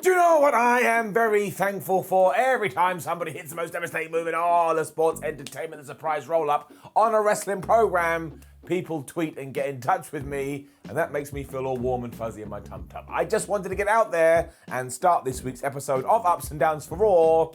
Do you know what I am very thankful for? Every time somebody hits the most devastating move in all of sports entertainment, the surprise roll-up on a wrestling program, people tweet and get in touch with me, and that makes me feel all warm and fuzzy in my tum-tum. I just wanted to get out there and start this week's episode of Ups and Downs for Raw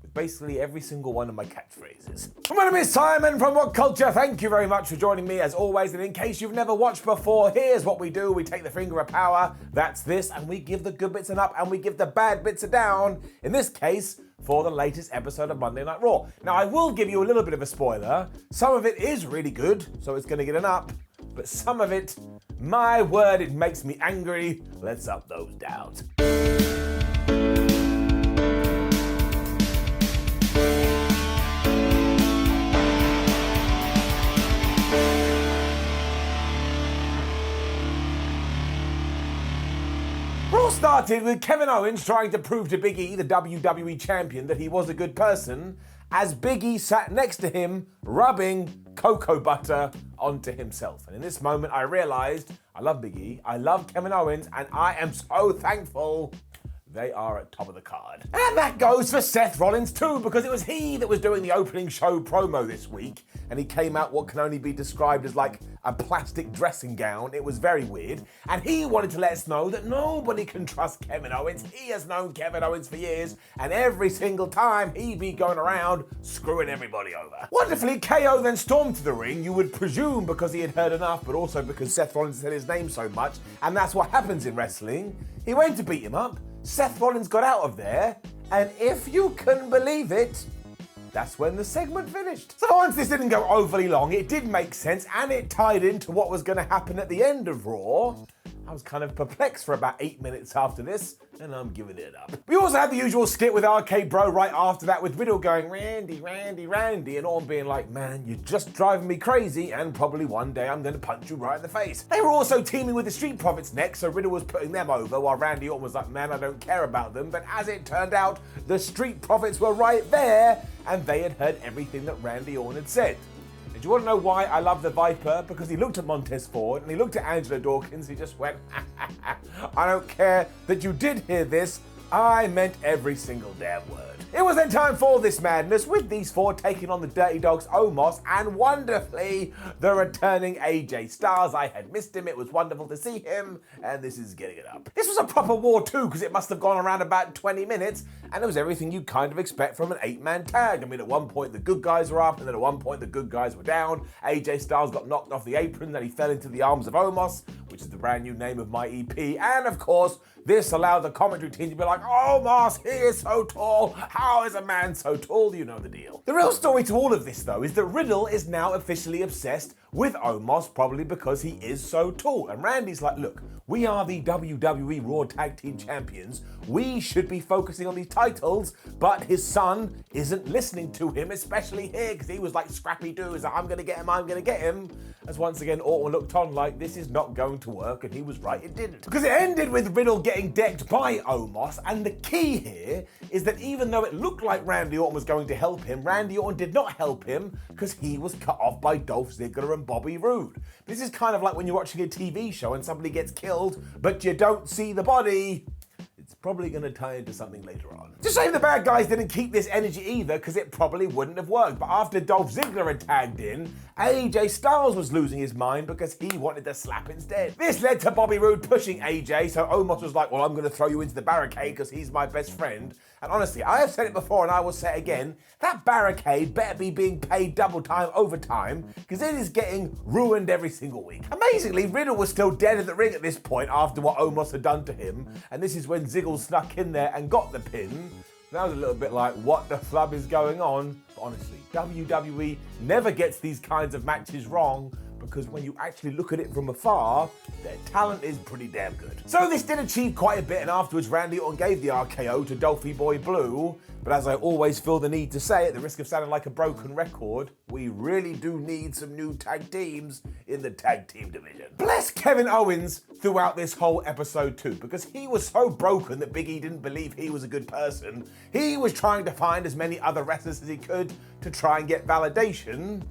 with basically every single one of my catchphrases. My name is Simon from WhatCulture. Thank you very much for joining me as always, and in case you've never watched before, here's what we do. We take the finger of power, that's this, and we give the good bits an up and we give the bad bits a down. In this case, for the latest episode of Monday Night Raw. Now, I will give you a little bit of a spoiler. Some of it is really good, so it's going to get an up, but some of it, my word, it makes me angry. Let's up those downs. Started with Kevin Owens trying to prove to Big E, the WWE champion, that he was a good person, as Big E sat next to him, rubbing cocoa butter onto himself. And in this moment, I realized I love Big E, I love Kevin Owens, and I am so thankful they are at top of the card. And that goes for Seth Rollins too, because it was he that was doing the opening show promo this week, and he came out what can only be described as like a plastic dressing gown. It was very weird, and he wanted to let us know that nobody can trust Kevin Owens. He has known Kevin Owens for years, and every single time he'd be going around screwing everybody over. Wonderfully, KO then stormed to the ring, you would presume because he had heard enough, but also because Seth Rollins said his name so much, and that's what happens in wrestling. He went to beat him up, Seth Rollins got out of there, and if you can believe it, that's when the segment finished. So once this didn't go overly long, it did make sense, and it tied into what was going to happen at the end of Raw. I was kind of perplexed for about 8 minutes after this, and I'm giving it up. We also had the usual skit with RK Bro right after that, with Riddle going, Randy, Randy, Randy, and Orton being like, man, you're just driving me crazy, and probably one day I'm going to punch you right in the face. They were also teaming with the Street Profits next, so Riddle was putting them over, while Randy Orton was like, man, I don't care about them. But as it turned out, the Street Profits were right there, and they had heard everything that Randy Orton had said. Do you want to know why I love the Viper? Because he looked at Montez Ford and he looked at Angela Dawkins. He just went, I don't care that you did hear this. I meant every single damn word. It was then time for this madness, with these four taking on the Dirty Dogs, Omos, and wonderfully, the returning AJ Styles. I had missed him. It was wonderful to see him, and this is getting it up. This was a proper war too, because it must have gone around about 20 minutes, and it was everything you kind of expect from an 8-man tag. I mean, at one point the good guys were up, and then at one point the good guys were down. AJ Styles got knocked off the apron, then he fell into the arms of Omos, which is the brand new name of my EP, and of course, this allowed the commentary team to be like, Omos, he is so tall. How is a man so tall? You know the deal. The real story to all of this, though, is that Riddle is now officially obsessed with Omos, probably because he is so tall. And Randy's like, look, we are the WWE Raw Tag Team Champions. We should be focusing on these titles, but his son isn't listening to him, especially here, because he was like, scrappy dude, he's like, I'm gonna get him, I'm gonna get him. As once again, Orton looked on like, this is not going to work, and he was right, it didn't. Because it ended with Riddle getting decked by Omos, and the key here is that even though it looked like Randy Orton was going to help him, Randy Orton did not help him because he was cut off by Dolph Ziggler and Bobby Roode. This is kind of like when you're watching a TV show and somebody gets killed, but you don't see the body. It's probably going to tie into something later on. It's a shame the bad guys didn't keep this energy either, because it probably wouldn't have worked. But after Dolph Ziggler had tagged in, AJ Styles was losing his mind because he wanted to slap instead. This led to Bobby Roode pushing AJ, so Omos was like, well, I'm going to throw you into the barricade because he's my best friend. And honestly, I have said it before and I will say it again, that barricade better be being paid double time, overtime, because it is getting ruined every single week. Amazingly, Riddle was still dead in the ring at this point after what Omos had done to him, and this is when Ziggler snuck in there and got the pin. That was a little bit like, what the flub is going on? But honestly, WWE never gets these kinds of matches wrong, because when you actually look at it from afar, their talent is pretty damn good. So this did achieve quite a bit, and afterwards Randy Orton gave the RKO to Dolphy Boy Blue, but as I always feel the need to say, at the risk of sounding like a broken record, we really do need some new tag teams in the tag team division. Bless Kevin Owens throughout this whole episode too, because he was so broken that Big E didn't believe he was a good person. He was trying to find as many other wrestlers as he could to try and get validation.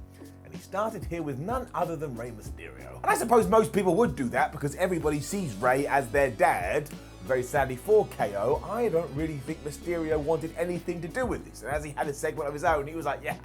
And he started here with none other than Rey Mysterio. And I suppose most people would do that because everybody sees Rey as their dad, very sadly for KO, I don't really think Mysterio wanted anything to do with this. And as he had a segment of his own, he was like, yeah,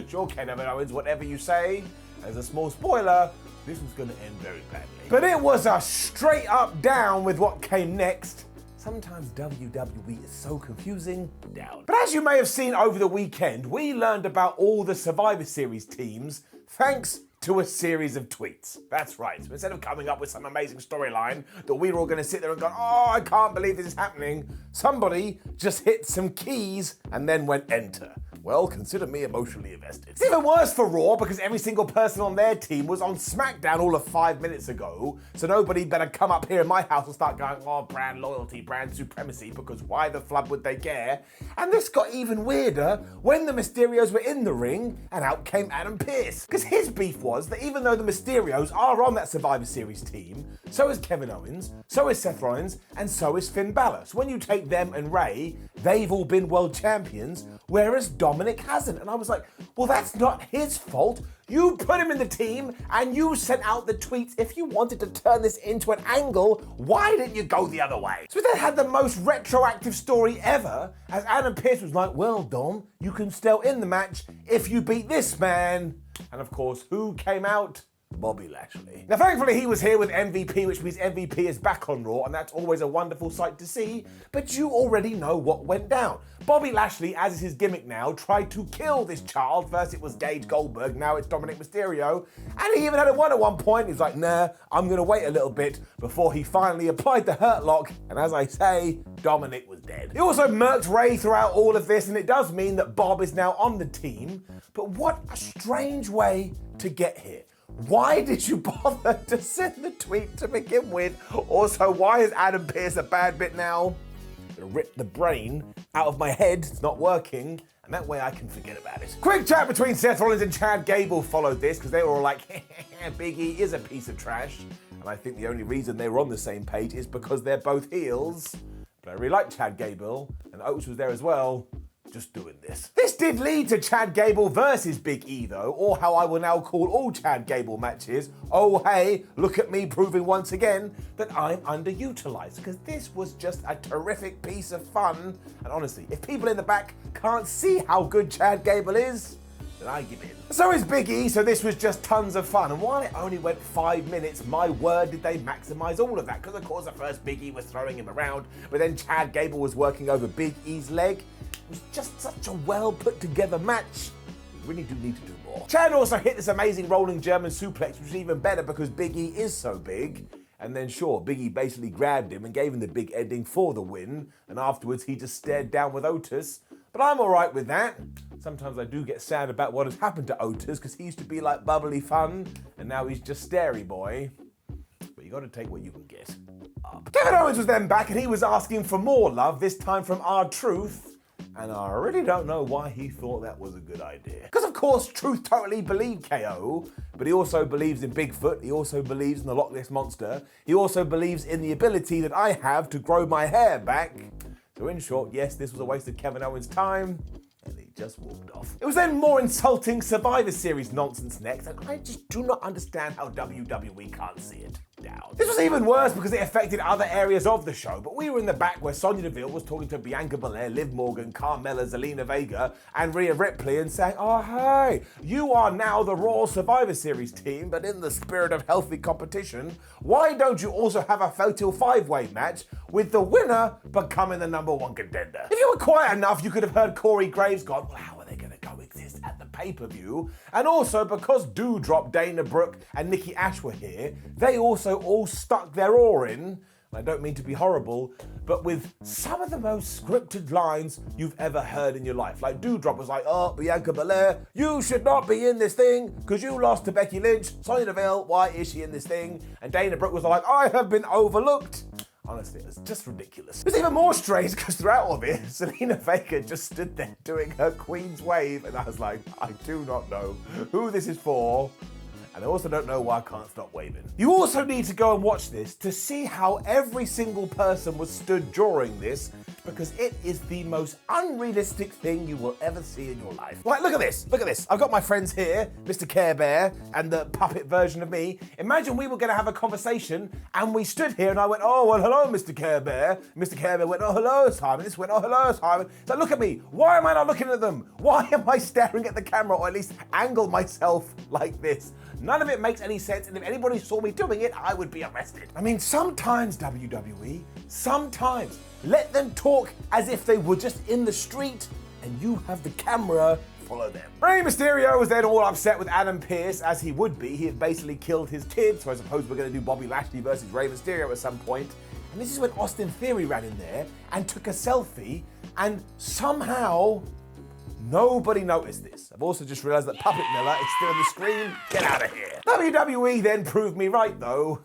sure, Kevin Owens, whatever you say. As a small spoiler, this was going to end very badly. But it was a straight up down with what came next. Sometimes WWE is so confusing, down. But as you may have seen over the weekend, we learned about all the Survivor Series teams thanks to a series of tweets. That's right. So instead of coming up with some amazing storyline that we were all going to sit there and go, oh, I can't believe this is happening, somebody just hit some keys and then went enter. Well, consider me emotionally invested. It's even worse for Raw because every single person on their team was on SmackDown all of 5 minutes ago, so nobody better come up here in my house and start going, oh, brand loyalty, brand supremacy, because why the flub would they care? And this got even weirder when the Mysterios were in the ring and out came Adam Pearce. Because his beef was that even though the Mysterios are on that Survivor Series team, so is Kevin Owens, so is Seth Rollins, and so is Finn Balor. So when you take them and Ray, they've all been world champions, whereas Dominic hasn't. And I was like, well, that's not his fault. You put him in the team and you sent out the tweets. If you wanted to turn this into an angle, why didn't you go the other way? So we then had the most retroactive story ever, as Adam Pearce was like, well, Dom, you can still in the match if you beat this man. And of course, who came out? Bobby Lashley. Now, thankfully, he was here with MVP, which means MVP is back on Raw, and that's always a wonderful sight to see, but you already know what went down. Bobby Lashley, as is his gimmick now, tried to kill this child. First it was Gage Goldberg, now it's Dominic Mysterio, and he even had a one at one point. He was like, nah, I'm gonna wait a little bit before he finally applied the Hurt Lock, and as I say, Dominic was dead. He also murked Ray throughout all of this, and it does mean that Bob is now on the team, but what a strange way to get here. Why did you bother to send the tweet to begin with? Also, why is Adam Pearce a bad bit now? I'm gonna rip the brain out of my head, it's not working, and that way I can forget about it. Quick chat between Seth Rollins and Chad Gable followed this, because they were all like, Big E is a piece of trash. And I think the only reason they were on the same page is because they're both heels. But I really like Chad Gable, and Owens was there as well. Just doing this. This did lead to Chad Gable versus Big E though, or how I will now call all Chad Gable matches, oh hey, look at me proving once again that I'm underutilized, because this was just a terrific piece of fun, and honestly, if people in the back can't see how good Chad Gable is, then I give in. So is Big E, so this was just tons of fun, and while it only went 5 minutes, my word did they maximize all of that, because of course at first Big E was throwing him around, but then Chad Gable was working over Big E's leg. It was just such a well put together match. We really do need to do more. Chad also hit this amazing rolling German suplex, which was even better because Big E is so big. And then sure, Big E basically grabbed him and gave him the big ending for the win. And afterwards he just stared down with Otis. But I'm all right with that. Sometimes I do get sad about what has happened to Otis, because he used to be like bubbly fun and now he's just starey boy. But you got to take what you can get. Kevin Owens was then back and he was asking for more love, this time from R-Truth. And I really don't know why he thought that was a good idea. Because of course, Truth totally believed KO, but he also believes in Bigfoot, he also believes in the Loch Ness Monster, he also believes in the ability that I have to grow my hair back. So in short, yes, this was a waste of Kevin Owens' time, and he just walked off. It was then more insulting Survivor Series nonsense next, and I just do not understand how WWE can't see it. Down. This was even worse because it affected other areas of the show, but we were in the back where Sonya Deville was talking to Bianca Belair, Liv Morgan, Carmella, Zelina Vega, and Rhea Ripley and saying, oh hey, you are now the Raw Survivor Series team, but in the spirit of healthy competition, why don't you also have a fatal 5-way match with the winner becoming the #1 contender? If you were quiet enough, you could have heard Corey Graves go, well, how are they going to coexist at the pay-per-view? And also because Doudrop, Dana Brooke, and Nikki Ash were here, they also all stuck their oar in. I don't mean to be horrible, but with some of the most scripted lines you've ever heard in your life. Like Doudrop was like, oh, Bianca Belair, you should not be in this thing because you lost to Becky Lynch. Sonya Deville, why is she in this thing? And Dana Brooke was like, I have been overlooked. Honestly, it's just ridiculous. It was even more strange because throughout all of it, Zelina Vega just stood there doing her Queen's wave, and I was like, I do not know who this is for. And I also don't know why I can't stop waving. You also need to go and watch this to see how every single person was stood during this, because it is the most unrealistic thing you will ever see in your life. Like, look at this, look at this. I've got my friends here, Mr. Care Bear and the puppet version of me. Imagine we were gonna have a conversation and we stood here and I went, oh, well, hello, Mr. Care Bear. Mr. Care Bear went, oh, hello, Simon. This went, oh, hello, Simon. So look at me. Why am I not looking at them? Why am I staring at the camera, or at least angle myself like this? None of it makes any sense, and if anybody saw me doing it, I would be arrested. I mean, sometimes WWE, sometimes let them talk as if they were just in the street and you have the camera follow them. Rey Mysterio was then all upset with Adam Pearce, as he would be. He had basically killed his kid, so I suppose we're going to do Bobby Lashley versus Rey Mysterio at some point. And this is when Austin Theory ran in there and took a selfie, and somehow nobody noticed this. I've also just realized that Puppet Miller is still on the screen. Get out of here. WWE then proved me right, though.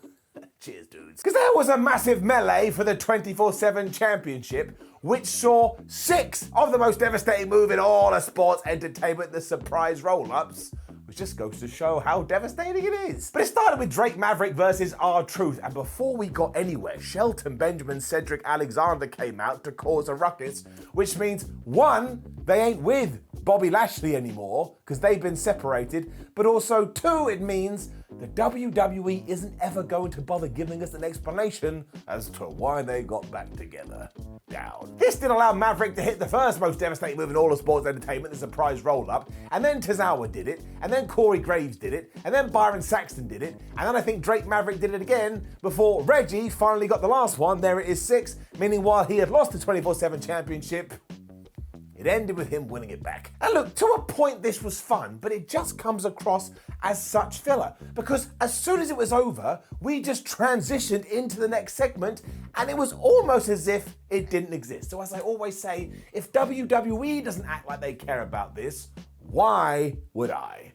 Cheers, dudes. Because there was a massive melee for the 24/7 championship, which saw 6 of the most devastating move in all of sports entertainment, the surprise roll-ups, which just goes to show how devastating it is. But it started with Drake Maverick versus R-Truth, and before we got anywhere, Shelton Benjamin, Cedric Alexander came out to cause a ruckus, which means, 1, they ain't with Bobby Lashley anymore, because they've been separated, but also 2, it means the WWE isn't ever going to bother giving us an explanation as to why they got back together. Down. This did allow Maverick to hit the first most devastating move in all of sports entertainment, the surprise roll-up, and then Tozawa did it, and then Corey Graves did it, and then Byron Saxton did it, and then I think Drake Maverick did it again before Reggie finally got the last one. There it is, 6, meaning while he had lost the 24/7 championship, it ended with him winning it back. And look, to a point this was fun, but it just comes across as such filler, because as soon as it was over, we just transitioned into the next segment, and it was almost as if it didn't exist. So as I always say, if WWE doesn't act like they care about this, why would I?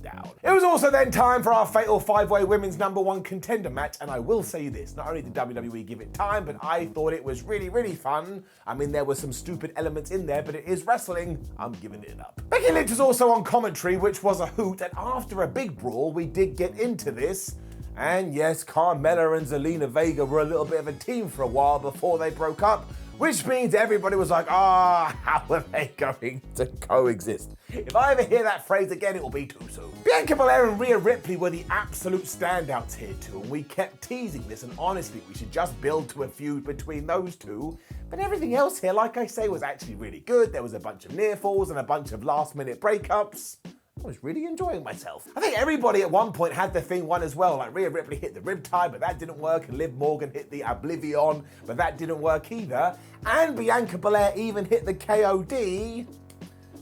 Down. It was also then time for our fatal 5-way women's #1 contender match, and I will say this, not only did WWE give it time, but I thought it was really, really fun. I mean, there were some stupid elements in there, but it is wrestling. I'm giving it up. Becky Lynch was also on commentary, which was a hoot, and after a big brawl, we did get into this. And yes, Carmella and Zelina Vega were a little bit of a team for a while before they broke up, which means everybody was like, how are they going to coexist? If I ever hear that phrase again, it will be too soon. Bianca Belair and Rhea Ripley were the absolute standouts here too, and we kept teasing this, and honestly, we should just build to a feud between those two. But everything else here, like I say, was actually really good. There was a bunch of near falls and a bunch of last-minute breakups. I was really enjoying myself. I think everybody at one point had the thing won as well. Like Rhea Ripley hit the riptide, but that didn't work. And Liv Morgan hit the Oblivion, but that didn't work either. And Bianca Belair even hit the KOD.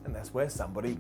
And that's where somebody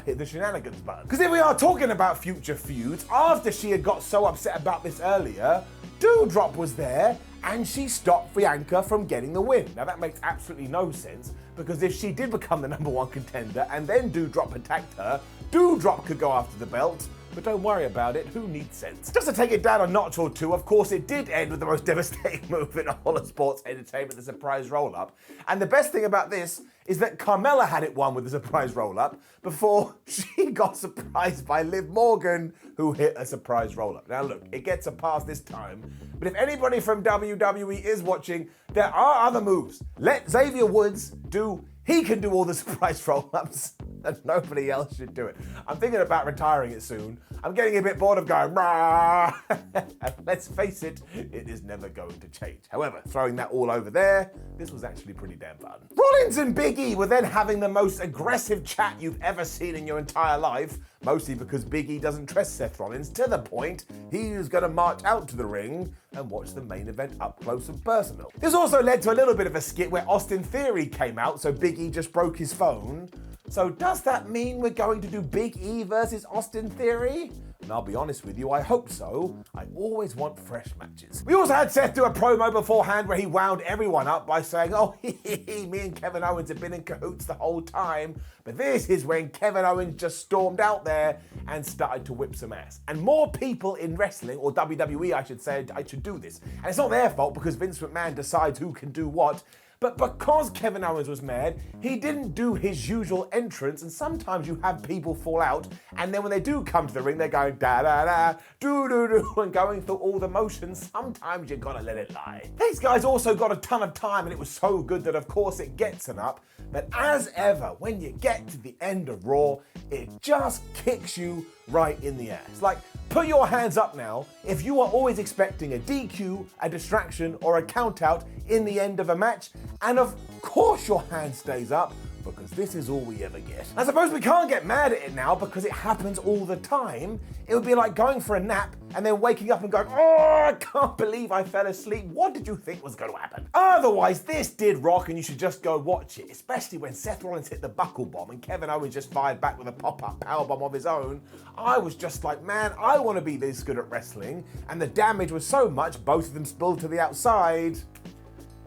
hit the shenanigans button. Because if we are talking about future feuds, after she had got so upset about this earlier, Doudrop was there and she stopped Bianca from getting the win. Now that makes absolutely no sense, because if she did become the #1 contender and then Doudrop attacked her, Doudrop could go after the belt. But don't worry about it, who needs sense? Just to take it down a notch or two, of course it did end with the most devastating move in all of sports entertainment, the surprise roll-up. And the best thing about this is that Carmella had it won with the surprise roll-up before she got surprised by Liv Morgan, who hit a surprise roll-up. Now look, it gets a pass this time, but if anybody from WWE is watching, there are other moves. Let Xavier Woods do, he can do all the surprise roll-ups, and nobody else should do it. I'm thinking about retiring it soon. I'm getting a bit bored of going, rah! And let's face it, it is never going to change. However, throwing that all over there, this was actually pretty damn fun. Rollins and Big E were then having the most aggressive chat you've ever seen in your entire life, mostly because Big E doesn't trust Seth Rollins, to the point he was going to march out to the ring and watch the main event up close and personal. This also led to a little bit of a skit where Austin Theory came out, so Big E just broke his phone. So does that mean we're going to do Big E versus Austin Theory? And I'll be honest with you, I hope so. I always want fresh matches. We also had Seth do a promo beforehand where he wound everyone up by saying, oh, me and Kevin Owens have been in cahoots the whole time. But this is when Kevin Owens just stormed out there and started to whip some ass. And more people in wrestling, or WWE I should say, I should do this. And it's not their fault because Vince McMahon decides who can do what. But because Kevin Owens was mad, he didn't do his usual entrance, and sometimes you have people fall out, and then when they do come to the ring, they're going da-da-da, do-do-do, and going through all the motions. Sometimes you gotta let it lie. These guys also got a ton of time, and it was so good that of course it gets them up, but as ever, when you get to the end of Raw, it just kicks you right in the ass. Like, put your hands up now if you are always expecting a DQ, a distraction, or a countout in the end of a match, and of course your hand stays up, because this is all we ever get. I suppose we can't get mad at it now because it happens all the time. It would be like going for a nap and then waking up and going, oh, I can't believe I fell asleep. What did you think was going to happen? Otherwise, this did rock and you should just go watch it, especially when Seth Rollins hit the buckle bomb and Kevin Owens just fired back with a pop-up powerbomb of his own. I was just like, man, I want to be this good at wrestling. And the damage was so much, both of them spilled to the outside.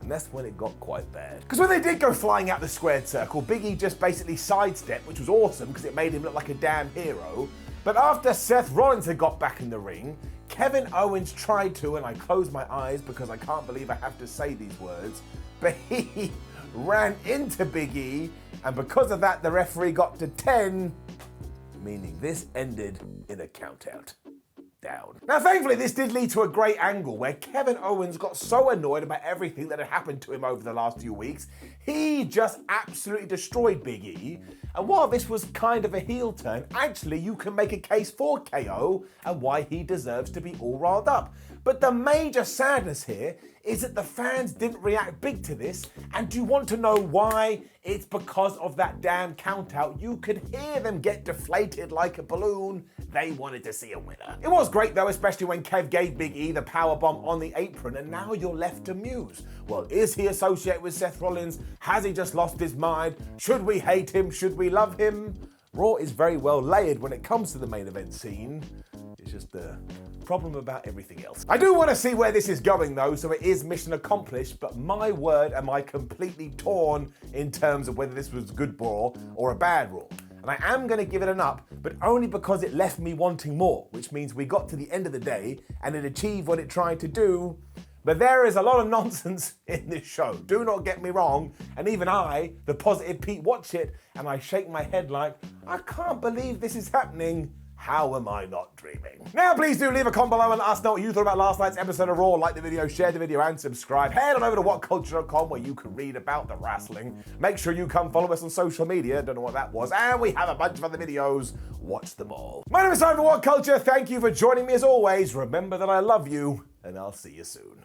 And that's when it got quite bad. Because when they did go flying out the squared circle, Big E just basically sidestepped, which was awesome because it made him look like a damn hero. But after Seth Rollins had got back in the ring, Kevin Owens tried to, and I closed my eyes because I can't believe I have to say these words, but he ran into Big E, and because of that, the referee got to 10, meaning this ended in a countout. Down. Now, thankfully, this did lead to a great angle where Kevin Owens got so annoyed about everything that had happened to him over the last few weeks, he just absolutely destroyed Big E. And while this was kind of a heel turn, actually, you can make a case for KO and why he deserves to be all riled up. But the major sadness here is that the fans didn't react big to this, and do you want to know why? It's because of that damn countout. You could hear them get deflated like a balloon. They wanted to see a winner. It was great though, especially when Kev gave Big E the powerbomb on the apron, and now you're left to muse. Well, is he associated with Seth Rollins? Has he just lost his mind? Should we hate him? Should we love him? Raw is very well layered when it comes to the main event scene. It's just the problem about everything else. I do want to see where this is going though, so it is mission accomplished, but my word, am I completely torn in terms of whether this was good Raw or a bad Raw. And I am going to give it an up, but only because it left me wanting more, which means we got to the end of the day and it achieved what it tried to do. But there is a lot of nonsense in this show. Do not get me wrong. And even I, the positive Pete, watch it and I shake my head like, I can't believe this is happening. How am I not dreaming? Now, please do leave a comment below and let us know what you thought about last night's episode of Raw. Like the video, share the video, and subscribe. Head on over to WhatCulture.com where you can read about the wrestling. Make sure you come follow us on social media. Don't know what that was. And we have a bunch of other videos. Watch them all. My name is Simon from WhatCulture. Thank you for joining me as always. Remember that I love you, and I'll see you soon.